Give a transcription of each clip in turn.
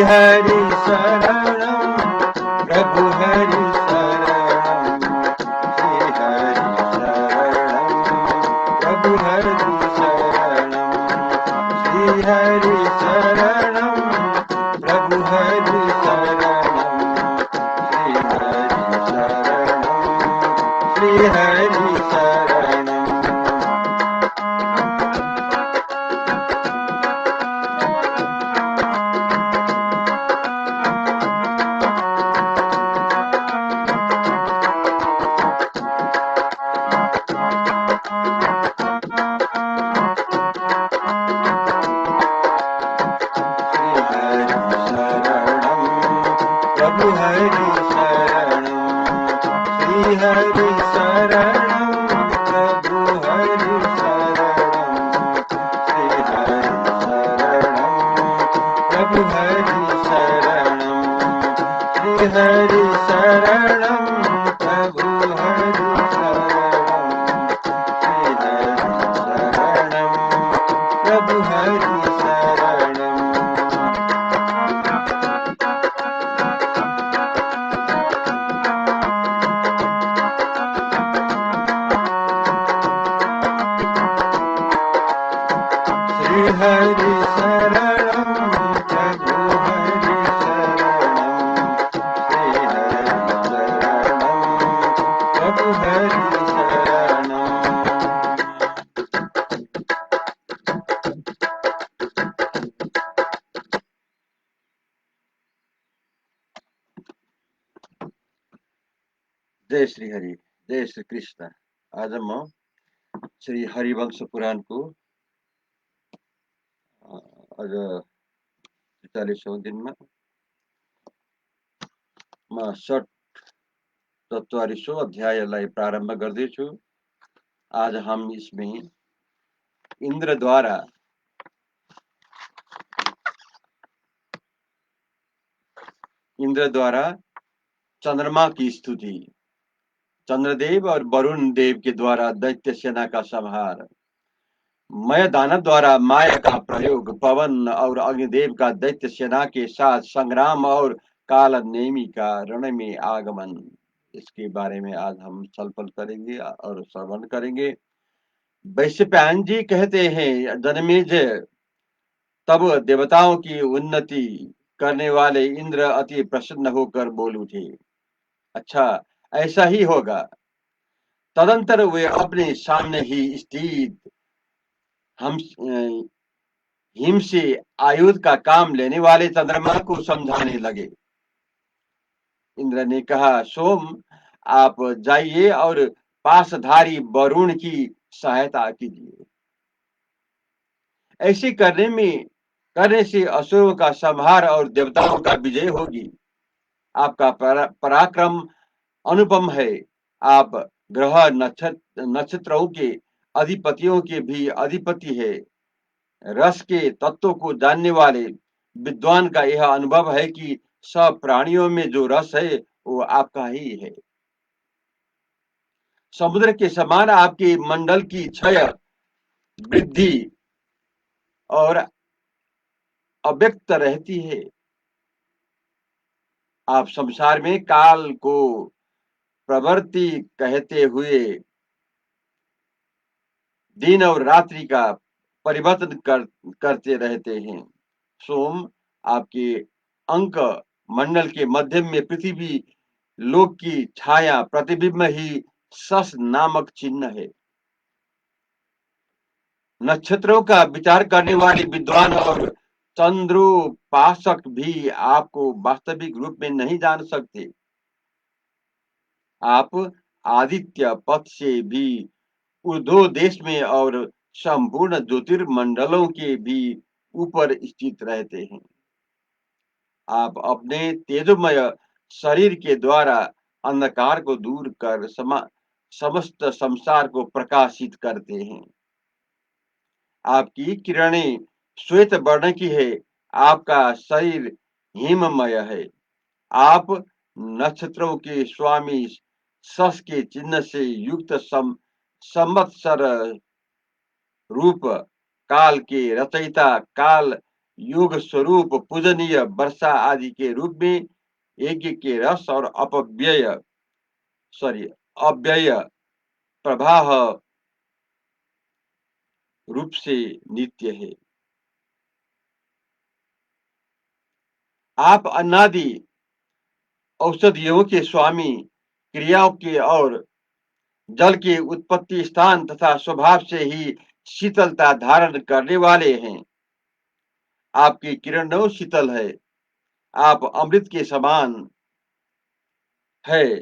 हरि शरणं प्रभु हरि शरणं श्री हरि शरणं प्रभु हरि शरणं श्री हरि शरणं प्रभु हरि शरणं श्री हरि शरणं श्री हरि शरणं प्रभु हरि शरणं श्री हरि शरणं प्रभु हरि शरणं श्री हरि शरणं प्रभु हरि शरणं श्री हरि शरणं प्रभु हरि शरणं श्री हरि शरणं प्रभु हरि शरणं श्री हरि शरणं प्रभु हरि शरणं श्री हरि शरणं प्रभु हरि शरणं जय श्री हरि जय श्री कृष्ण। आज म श्री हरिवंश पुराणको आज ४३औं दिनमा म 44वां अध्यायलाई प्रारम्भ गर्दैछु। आज हम इसमें इंद्र द्वारा चंद्रमा की स्तुति, चंद्रदेव और वरुण देव के द्वारा दैत्य सेना का संहार, मय दानव द्वारा माया का प्रयोग, पवन और अग्निदेव का दैत्य सेना के साथ संग्राम और काल नेमी का रण में आगमन, इसके बारे में आज हम छलफल करेंगे और श्रवण करेंगे। वैश्यपायन जी कहते हैं, जन्मेजय, तब देवताओं की उन्नति करने वाले इंद्र अति प्रसन्न होकर बोल उठे, अच्छा ऐसा ही होगा। तदंतर वे अपने सामने ही स्थित हम हिम से आयुध का काम लेने वाले चंद्रमा को समझाने लगे। इंद्र ने कहा, सोम, आप जाइए और पासधारी वरुण की सहायता कीजिए। ऐसे करने से असुरों का संहार और देवताओं का विजय होगी। आपका पराक्रम अनुपम है। आप ग्रह नक्षत्रों के अधिपतियों के भी अधिपति है। रस के तत्वों को जानने वाले विद्वान का यह अनुभव है कि सब प्राणियों में जो रस है वो आपका ही है। समुद्र के समान आपके मंडल की क्षय वृद्धि और अव्यक्त रहती है। आप संसार में काल को प्रवृत्ति कहते हुए दिन और रात्रि का परिवर्तन करते रहते हैं। सोम आपके अंक मंडल के मध्य में पृथ्वी लोक की छाया प्रतिबिंब ही सस नामक चिन्ह है। नक्षत्रों का विचार करने वाले विद्वान और चंद्रोपासक भी आपको वास्तविक रूप में नहीं जान सकते। आप आदित्य पथ से भी ऊर्ध्व देश में और संपूर्ण ज्योतिर्मंडलों के भी ऊपर स्थित रहते हैं। आप अपने तेजोमय शरीर के द्वारा अंधकार को दूर कर समस्त संसार को प्रकाशित करते हैं। आपकी किरणें श्वेत वर्ण की है, आपका शरीर हिममय है। आप नक्षत्रों के स्वामी सस के चिन्ह से युक्त संवत्सर रूप, काल के रचयिता, काल योग स्वरूप, पूजनीय वर्षा आदि के रूप में यज्ञ के रस और अव्यय प्रवाह रूप से नित्य है। आप अनादि औषधियों के स्वामी, क्रियाओं के और जल के उत्पत्ति स्थान तथा स्वभाव से ही शीतलता धारण करने वाले हैं। आपकी किरणों शीतल है, आप अमृत के समान है,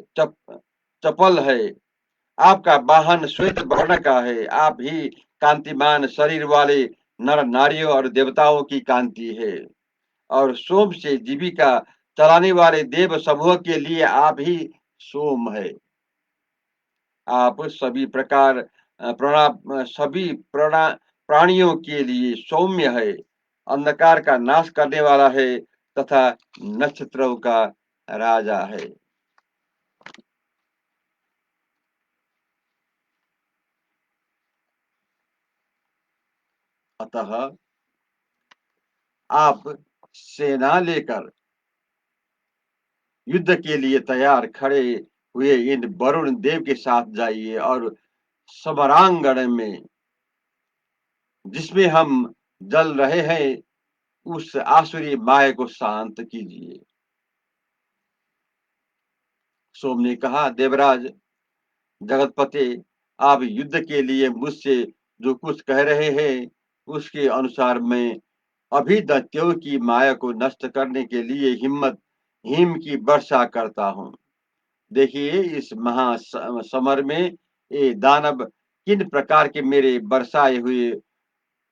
चपल है। आपका वाहन श्वेत वर्ण का है, आप ही कांतिमान शरीर वाले नर नारियों और देवताओं की कांति है। और सोम से जीविका चलाने वाले देव समूह के लिए आप ही सोम है। आप सभी प्राणियों के लिए सौम्य है, अंधकार का नाश करने वाला है तथा नक्षत्रों का राजा है। अतः आप सेना लेकर युद्ध के लिए तैयार खड़े हुए इन वरुण देव के साथ जाइए और समरांगण में जिसमें हम जल रहे हैं उस आसुरी माया को शांत कीजिए। सोम ने कहा, देवराज जगतपते, आप युद्ध के लिए मुझसे जो कुछ कह रहे हैं उसके अनुसार मैं अभी दैत्यों की माया को नष्ट करने के लिए हिम की वर्षा करता हूँ। देखिए इस महासमर में ये दानव किन प्रकार के मेरे बरसाए हुए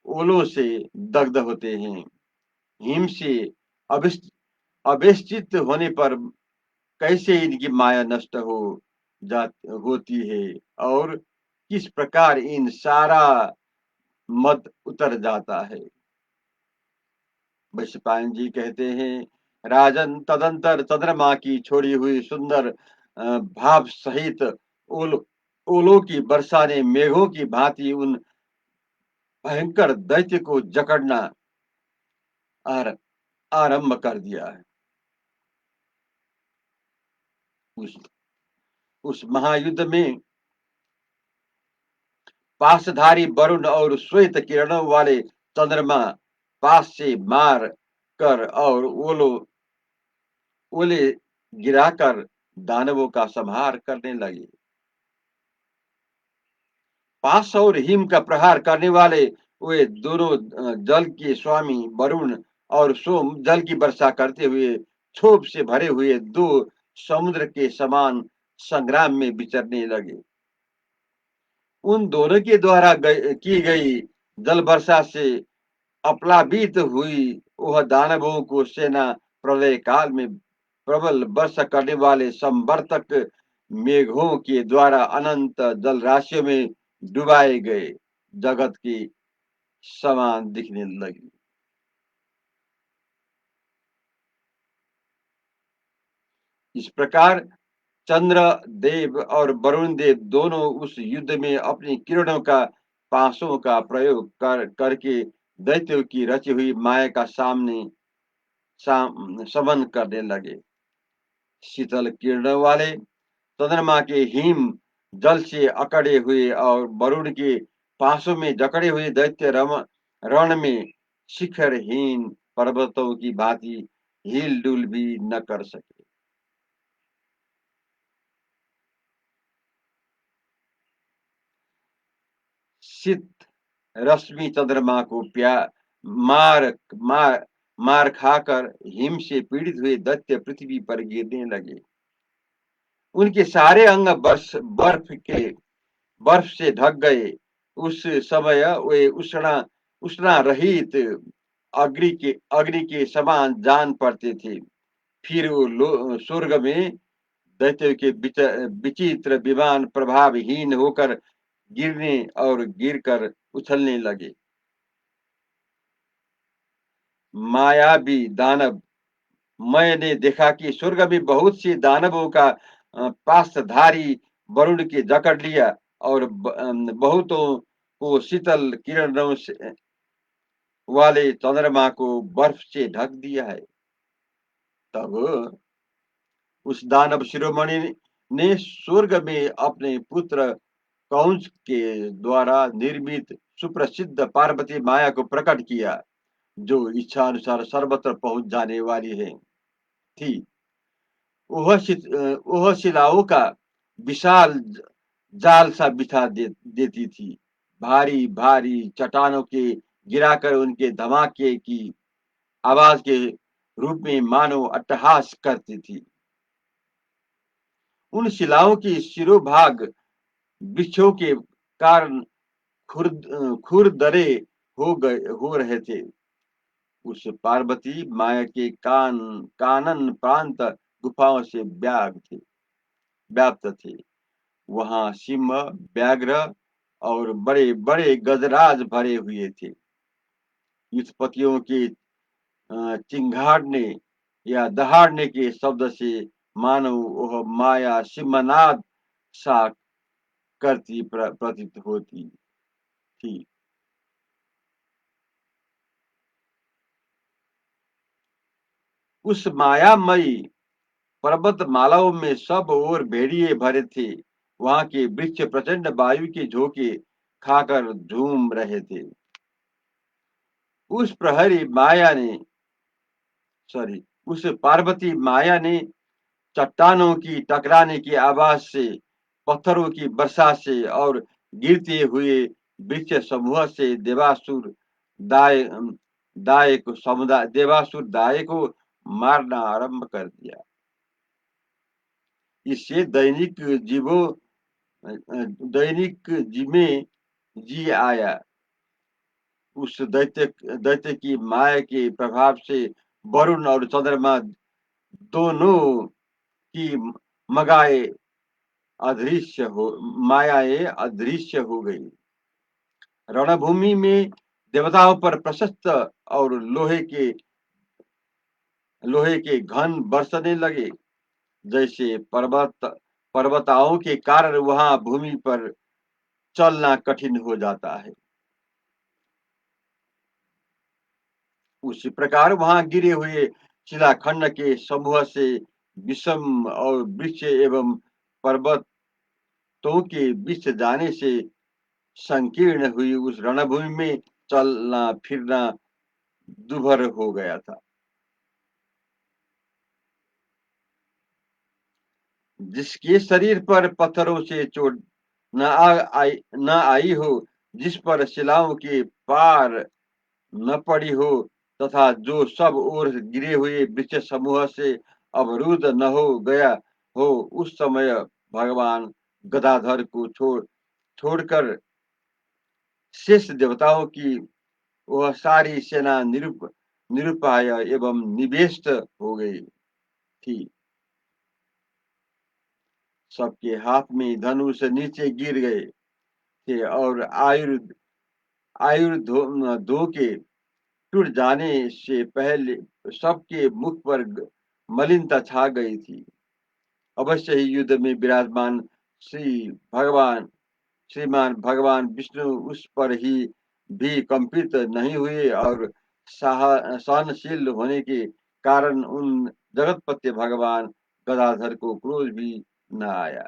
ओलों से दग्ध होते हैं। हिम से अवेष्टित होने पर कैसे इनकी माया नष्ट होती है और किस प्रकार इन सारा मत उतर जाता है। वैशंपायन जी कहते हैं, राजन तदंतर चंद्रमा की छोड़ी हुई सुंदर भाव सहित ओलों की वर्षा ने मेघों की भांति उन भयंकर दैत्य को जकड़ना आरंभ कर दिया है। उस उस महायुद्ध में पासधारी वरुण और श्वेत किरणों वाले चंद्रमा पास से मार कर और ओले गिराकर दानवों का संहार करने लगे। पास और हिम का प्रहार करने वाले वे दोनों जल के स्वामी वरुण और सोम जल की वर्षा करते हुए क्षोभ से भरे हुए दो समुद्र के समान संग्राम में विचरने लगे। उन दोनों के द्वारा की गई जल वर्षा से अप्लावित हुई वह दानवों को सेना प्रलय काल में प्रबल वर्षा करने वाले संवर्तक मेघों के द्वारा अनंत जल राशियों में डुबाए गए। जगत की समान दिखने लगी। इस प्रकार चंद्रदेव और वरुण देव दोनों उस युद्ध में अपनी किरणों का पासों का प्रयोग करके दैत्यों की रची हुई माया का समन करने लगे। शीतल किरणों वाले चंद्रमा के हिम जल से अकड़े हुए और वरुण के पासों में जकड़े हुए दैत्य रण में शिखरहीन पर्वतों की भांति हिल डुल भी न कर सके। शीत रश्मि चंद्रमा को मार मार मार खाकर हिम से पीड़ित हुए दैत्य पृथ्वी पर गिरने लगे। उनके सारे अंग बर्फ से ढक गए। उस समय वे उष्णा रहित अग्नि के समान जान पड़ते थे। फिर वो स्वर्ग में दैत्य के विचित्र विमान प्रभावहीन होकर गिरने और गिरकर उछलने लगे। मायावी दानव मैंने देखा कि स्वर्ग में बहुत से दानवों का पाशधारी वरुण के जकड़ लिया और बहुतों को शीतल किरणों वाले चंद्रमा को बर्फ से ढक दिया है। तब उस दानव शिरोमणि ने स्वर्ग में अपने पुत्र कौंस के द्वारा निर्मित सुप्रसिद्ध पार्वती माया को प्रकट किया, जो इच्छा अनुसार सर्वत्र पहुंच जाने वाली है थी। वह शिलाओं का विशाल जाल सा बिछा देती थी। भारी भारी चट्टानों के गिराकर उनके धमाके की आवाज के रूप में मानो अट्टहास करती थी। उन शिलाओं की शिरोभाग वृक्षों के कारण खुरदरे हो रहे थे। उस पार्वती माया के कानन प्रांत गुफाओं से व्याप्त थे। वहां सिंह, व्याघ्र और बड़े बड़े गजराज भरे हुए थे। युद्धपतियों के चिंघाड़ने या दहाड़ने के शब्द से मानो वह माया सिंहनाद सा करती प्रतीत होती थी। उस मायामयी पर्वत मालाओं में सब ओर भेड़िए भरे थे। वहां के वृक्ष प्रचंड वायु के झोंके खाकर झूम रहे थे। उस प्रहरी माया ने सॉरी उस पार्वती माया ने चट्टानों की टकराने की आवाज से, पत्थरों की वर्षा से और गिरते हुए वृक्ष समूह से दाय देवासुर दाय को मारना आरंभ कर दिया। इससे दैनिक जीव जी आया। उस दैत्य की माया के प्रभाव से वरुण और चंद्रमा दोनों की मगाए मायाएं अदृश्य हो गई। रणभूमि में देवताओं पर प्रशस्त और लोहे के घन बरसने लगे। जैसे पर्वताओं के कारण वहां भूमि पर चलना कठिन हो जाता है, उसी प्रकार वहां गिरे हुए शिलाखंड के समूह से विषम और वृक्ष एवं पर्वतों के बीच जाने से संकीर्ण हुई उस रणभूमि में चलना फिरना दुभर हो गया था। जिसके शरीर पर पत्थरों से चोट न आई हो, जिस पर शिलाओं के पार न पड़ी हो, तथा जो सब ओर गिरे हुए वृक्ष समूह से अवरुद्ध न हो गया हो, उस समय भगवान गदाधर को छोड़कर शेष देवताओं की वह सारी सेना निरुपाय एवं निवेष्ट हो गई थी। सबके हाथ में धनुष नीचे गिर गए थे और आयु दो के टूट जाने से पहले सबके मुख पर मलिनता छा गई थी। अवश्य ही युद्ध में विराजमान श्री भगवान श्रीमान भगवान विष्णु उस पर ही भी कंपित नहीं हुए और सहनशील होने के कारण उन जगतपति भगवान गदाधर को क्रोध भी न आया।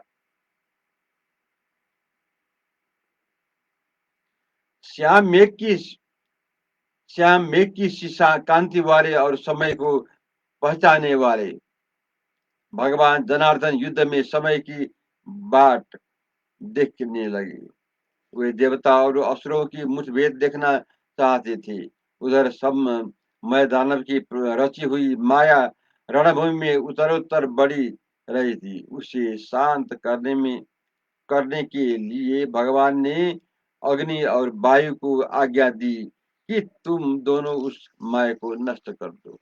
श्याम मेघ की श्याम मेघ की शीशा कांति वाले और समय को पहचाने वाले भगवान जनार्दन युद्ध में समय की बाट देखने लगे। वे देवता और असुरों की मुठभेड़ देखना चाहते थे। उधर सब मैदानव की रची हुई माया रणभूमि में उत्तरोत्तर बढ़ी रही थी। उसे शांत करने के लिए भगवान ने अग्नि और वायु को आज्ञा दी कि तुम दोनों उस माया को नष्ट कर दो।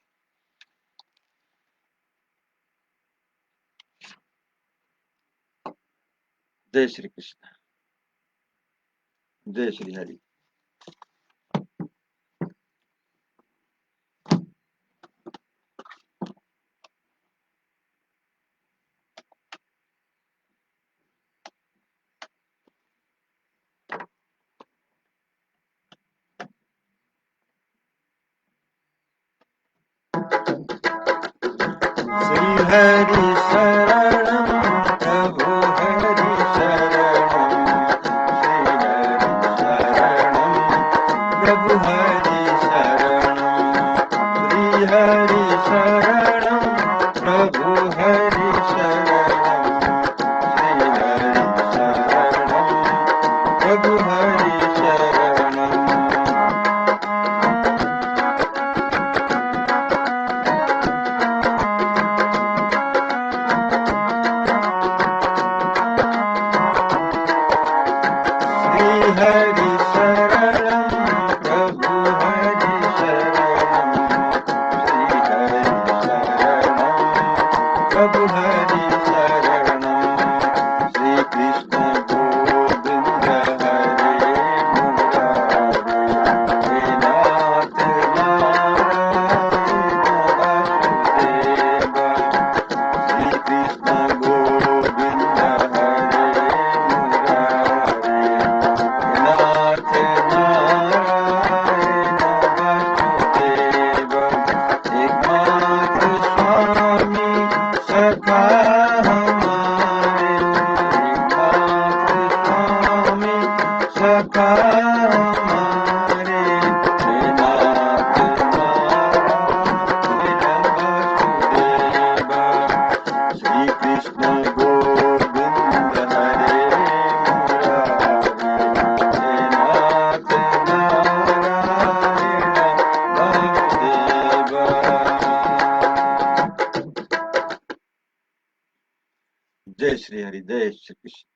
जय श्री कृष्ण। जय श्री हरि। श्री हरि शरणम प्रभु हरि शरणम। श्री हरि शरणम प्रभु हरि शरणम। श्री हरि शरणम प्रभु हरि शरणम। श्री हरि शरणम प्रभु हरि शरणम। हरि शरणम प्रभु हरि शरणम। श्री हरि शरणम प्रभु हरि शरणम। श्री कृष्ण गोविंद हरे मुरारी। हे नाथ नारायण वासुदेव। श्री कृष्ण गोविंद हरे मुरारी। नाथ नारायण वासुदेव। एकमात्र स्वामी सखा हमारे। एकमात्र स्वामी सखा हमारे। हे नाथ नारायण वासुदेव। श्री कृष्ण गोविंद हरे मुरारी। हे नाथ नारायण वासुदेव। जय श्री हरि। जय श्री कृष्ण।